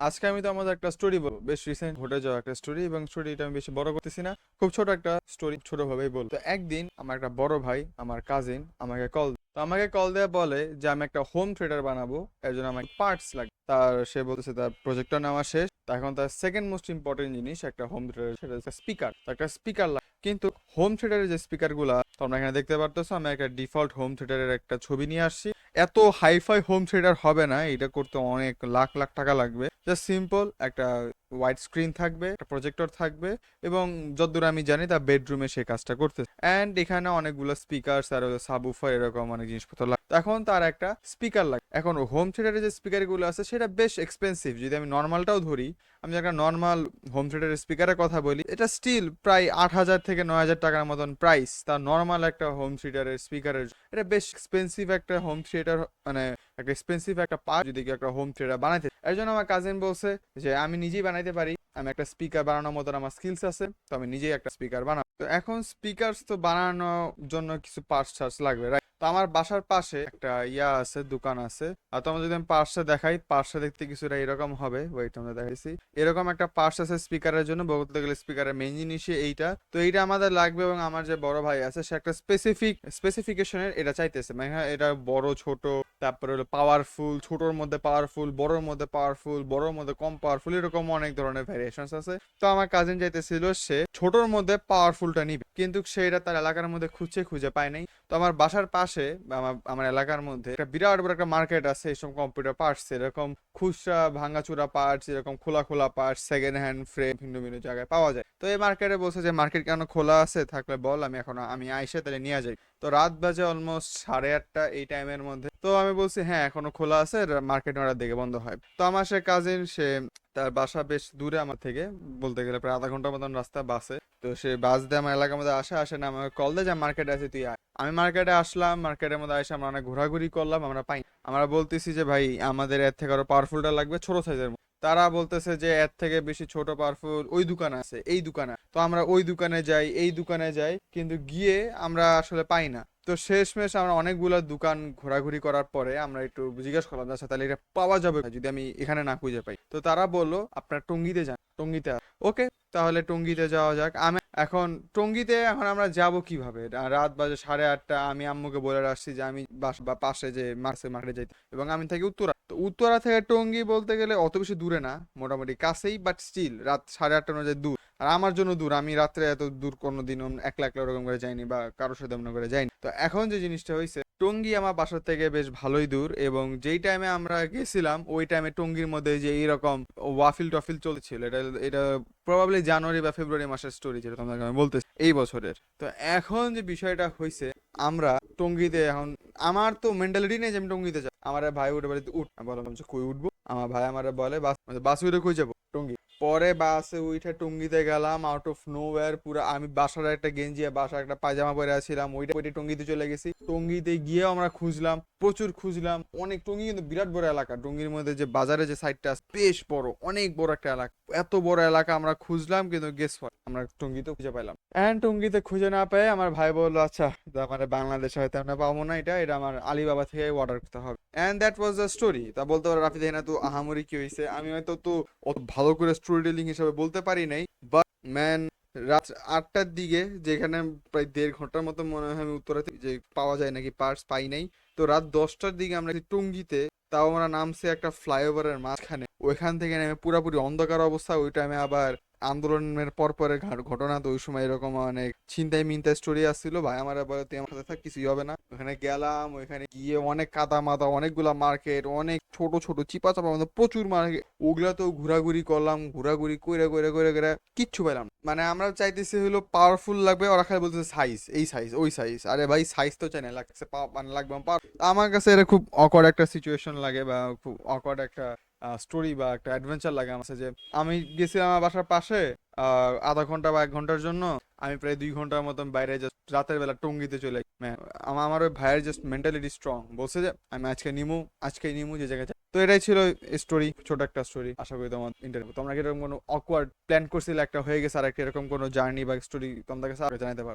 আজকে আমি তো আমাদের একটা স্টোরি বলবো, বেশ রিসেন্ট ঘটে যাওয়া একটা স্টোরি, এবং স্টোরিটা আমি বেশি বড় করতেছি না, খুব ছোট একটা স্টোরি, ছোট ভাবেই বলবো। তো একদিন আমার একটা বড় ভাই, আমার কাজিন আমাকে কল দেয়া বলে যে আমি একটা হোম থিয়েটার বানাবো, এর জন্য আমার পার্টস লাগে। সে বলতেছে তার প্রজেক্টটা নেওয়া শেষ, তা এখন তার সেকেন্ড মোস্ট ইম্পর্টেন্ট জিনিস একটা হোম থিয়েটার, সেটা হচ্ছে স্পিকার। একটা স্পিকার লাগে, কিন্তু হোম থিয়েটারের যে স্পিকার গুলা তোমরা এখানে দেখতে পারতেছো, আমি একটা ডিফল্ট হোম থিয়েটারের একটা ছবি নিয়ে আসছি। এত হাইফাই হোম থিয়েটার হবে না, এটা করতে অনেক লাখ লাখ টাকা লাগবে। জাস্ট সিম্পল একটা হোয়াইট স্ক্রিন থাকবে, একটা প্রজেক্টর থাকবে, এবং যতদূর আমি জানি তা বেডরুমে সেই কাজটা করতে, অ্যান্ড এখানে অনেকগুলো স্পিকার আর সাবউফার এরকম অনেক জিনিসপত্র লাগে। তো এখন তার একটা স্পিকার লাগে। এখন হোম থিয়েটারের যে স্পিকার গুলো আছে সেটা বেশ এক্সপেন্সিভ। যদি আমি নর্মালটাও ধরি, আমি একটা নর্মাল হোম থিয়েটারের স্পিকারের কথা বলি, এটা স্টিল প্রায় 8,000 থেকে 9,000 টাকার মতন প্রাইস। তার নর্মাল একটা হোম থিয়েটারের স্পিকারের, এটা বেশ এক্সপেন্সিভ একটা হোম থিয়েটার, মানে একটা এক্সপেন্সিভ একটা পার্ট যদি কেউ একটা হোম থিয়েটার বানাইতে। এর জন্য আমার কাজিন বলছে যে আমি নিজেই বানাইতে পারি, আমি একটা স্পিকার বানানোর মতন আমার স্কিলস আছে, তো আমি নিজেই একটা স্পিকার বানাবো। তো এখন স্পিকার তো বানানোর জন্য কিছু পার্টস টার্টস লাগবে, রাইট? তো আমার বাসার পাশে একটা আছে, দোকান আছে। আর তোমার যদি আমি পার্টসটা দেখাই, পার্টসটা দেখতে কিছুটা এরকম হবে, ওয়েট আমরা দেখাইছি। এরকম একটা পার্টস আছে স্পিকারের জন্য, বলতে গেলে স্পিকারের মেইন জিনিসই এইটা। তো এইটা আমাদের লাগবে, এবং আমার যে বড় ভাই আছে সে একটা স্পেসিফিকেশনের এটা চাইতেছে, মানে হ্যাঁ, এটা বড় ছোট, তারপরে হলো পাওয়ারফুল, ছোটর মধ্যে পাওয়ারফুল, বড়র মধ্যে পাওয়ারফুল, বড়র মধ্যে কম পাওয়ারফুল, এরকম অনেক ধরনের ভ্যারিয়েশনস আছে। তো আমার কাজিন চাইতেছিল সে ছোটর মধ্যে পাওয়ারফুলটা নিবে, কিন্তু সে এটা তার এলাকার মধ্যে খুঁজে পায় নাই। তো আমার বাসার পাশে বা আমার এলাকার মধ্যে একটা বিরাট বড় একটা মার্কেট আছে এইসব কম্পিউটার পার্টস, এরকম খুচরা ভাঙাচুরা পার্টস, এরকম খোলা খোলা পার্টস, সেকেন্ড হ্যান্ড ফ্রেম ভিন্ন ভিন্ন জায়গায় পাওয়া যায়। তো এই মার্কেটে বলছে যে মার্কেট কেন খোলা আছে, থাকলে বল, আমি আইসে তাহলে নিয়ে যাই। তো রাত বাজে অলমোস্ট 8:30 এই টাইমের মধ্যে। তো আমি বলছি হ্যাঁ এখনো খোলা আছে, মার্কেট 9টার দিকে বন্ধ হয়। তো আমার সে কাজিন, সে তার বাসা বেশ দূরে আমার থেকে, বলতে গেলে প্রায় আধা ঘন্টার মতন রাস্তা বাসে। তো সে বাস দিয়ে আমার এলাকার মধ্যে আসে না, আমাকে কল দেয় যে মার্কেটে আছে, তুই আয়। আমি মার্কেটে আসলাম, মার্কেটের মধ্যে এসে আমরা অনেক ঘোরাঘুরি করলাম, আমরা পাই। আমরা বলতেছি যে ভাই আমাদের এর থেকে আরো পাওয়ারফুলটা লাগবে ছোট সাইজের। তারা বলতেছে যে এর থেকে বেশি ছোট পাওয়ারফুল ওই দোকানে আছে, এই দোকানে। তো আমরা ওই দোকানে যাই, এই দোকানে যাই, কিন্তু গিয়ে আমরা আসলে পাই না। তো শেষমেশ আমরা অনেকগুলো দোকান ঘোরাঘুরি করার পরে আমরা একটু জিজ্ঞেস করলাম, আচ্ছা তাহলে এটা পাওয়া যাবে যদি আমি এখানে না খুঁজে পাই? তো তারা বললো আপনার টঙ্গীতে যান, টঙ্গীতে। ওকে, তাহলে টঙ্গীতে যাওয়া যাক। এখন টঙ্গীতে এখন আমরা যাব কিভাবে? রাত বাজে 8:30। আমি আম্মুকে বলে রাখছি যে আমি বা পাশে যে মার্কেটে যাইতে, এবং আমি থাকি উত্তরা। তো উত্তরা থেকে টঙ্গী বলতে গেলে অত বেশি দূরে না, মোটামুটি কাছেই, বাট স্টিল রাত 8:30 অনুযায়ী দূর। আর আমার জন্য দূর, আমি রাত্রে এত দূর কোনোদিনও একলা একলা ওরকম করে যাইনি, বা কারোর সাথে মনে করে যাইনি। তো এখন যে জিনিসটা হয়েছে, টঙ্গী আমার বাসার থেকে বেশ ভালোই দূর, এবং যেই টাইমে আমরা গেছিলাম ওই টাইমে টঙ্গীর মধ্যে যে এইরকম ওয়াফিল টফিল চলছিল, এটা এটা প্রবাবলি জানুয়ারি বা ফেব্রুয়ারি মাসের স্টোরি, যেটা তোমাকে আমি বলতেছি এই বছরের। তো এখন যে বিষয়টা হয়েছে, আমরা টঙ্গীতে এখন, আমার তো মেন্টালিটি নেই যে আমি টঙ্গীতে যাব। আমার এক ভাই উঠে বলে উঠ, আমি বললাম যে কই উঠবো? আমার ভাই আমার বলে বাস উঠে কই যাবো? টঙ্গী। পরে বাসে উঠে টঙ্গীতে গেলাম, আউট অফ নোওয়্যার। পুরো আমি বাসার একটা গেঞ্জি আর বাসার একটা পায়জামা পরে আছিলাম, ওইটা ওইটা টঙ্গীতে চলে গেছি। টঙ্গীতে গিয়েও আমরা খুঁজলাম, প্রচুর খুঁজলাম অনেক। টঙ্গী কিন্তু বিরাট বড় এলাকা, টঙ্গীর মধ্যে যে বাজারে যে সাইডটা আছে বেশ বড়, অনেক বড় একটা এলাকা। এত বড় এলাকা আমরা খুঁজলাম, কিন্তু গেস হোয়াট, আমরা টঙ্গীতে খুঁজে পাইলাম। এন্ড টঙ্গীতে খুঁজে না পেয়ে আমার ভাই বললো আচ্ছা, মানে বাংলাদেশে হয়তো আমরা পাবো না, এটা এটা আমার আলিবাবা থেকে অর্ডার করতে হবে। And that was the story. তা বলতে পারো রাফি দেখে না তো আহামরি কি হয়েছে, আমি হয়তো তো অত ভালো করে স্টোরি টেলিং হিসাবে বলতে পারি নাই, বাট ম্যান, রাত 8টার দিকে, যেখানে প্রায় 1.5 ঘন্টার মতো মনে হয় আমি উত্তরাতে যে পাওয়া যায় নাকি পার্টস পাই নাই। তো রাত 10টার দিকে আমরা টঙ্গীতে, তাও আমরা নামছে একটা ফ্লাইওভারের মাঝখানে, ওইখান থেকে নেমে পুরাপুরি অন্ধকার অবস্থা। ওই টাইমে আবার আন্দোলনের পরের ঘটনা, তো ওই সময় এরকম অনেক ছিনতাই মিনতাই স্টোরি আসছিল। ভাই আমার বলে তুই আমার সাথে থাক, কিছুই হবে না। ওখানে গেলাম, ওইখানে গিয়ে অনেক কাদা মাদা, অনেকগুলা মার্কেট, অনেক ছোট ছোট চিপা চাপা মধ্যে প্রচুর মার্কেট, ওগুলাতেও ঘোরাঘুরি করলাম, ঘোরাঘুরি কইরা কইরা কইরা কইরা কিচ্ছু পেলাম না। মানে আমরা চাইতেছি হলো পাওয়ারফুল লাগবে, ওরা খালি বলতেছে সাইজ, এই সাইজ ওই সাইজ। আরে ভাই সাইজ তো চাই না, লাগছে মানে লাগবে power। আমার কাছে এটা খুব অকওয়ার্ড একটা সিচুয়েশন লাগে, বা খুব অকওয়ার্ড একটা স্টোরি বা একটা অ্যাডভেঞ্চার লাগে আমার কাছে, যে আমি গেছিলাম আমার বাসার পাশে আধা ঘন্টা বা 1 ঘন্টার জন্য, আমি প্রায় 2 ঘন্টার মতন বাইরে জাস্ট রাতের বেলা টঙ্গিতে চলে আমার ওই ভাইয়ের জাস্ট মেন্টালিটি স্ট্রং, বলছে যে আমি আজকে নিমু যে জায়গায় যাই। তো এটাই ছিল স্টোরি, ছোট একটা স্টোরি। আশা করি তোমার ইন্টারভিউ, তোমরা কি এরকম কোনো অকওয়ার্ড প্ল্যান করছিলে, একটা হয়ে গেছে, আর একটা এরকম কোনো জার্নি বা স্টোরি তোমাদের কাছে জানাতে পারো?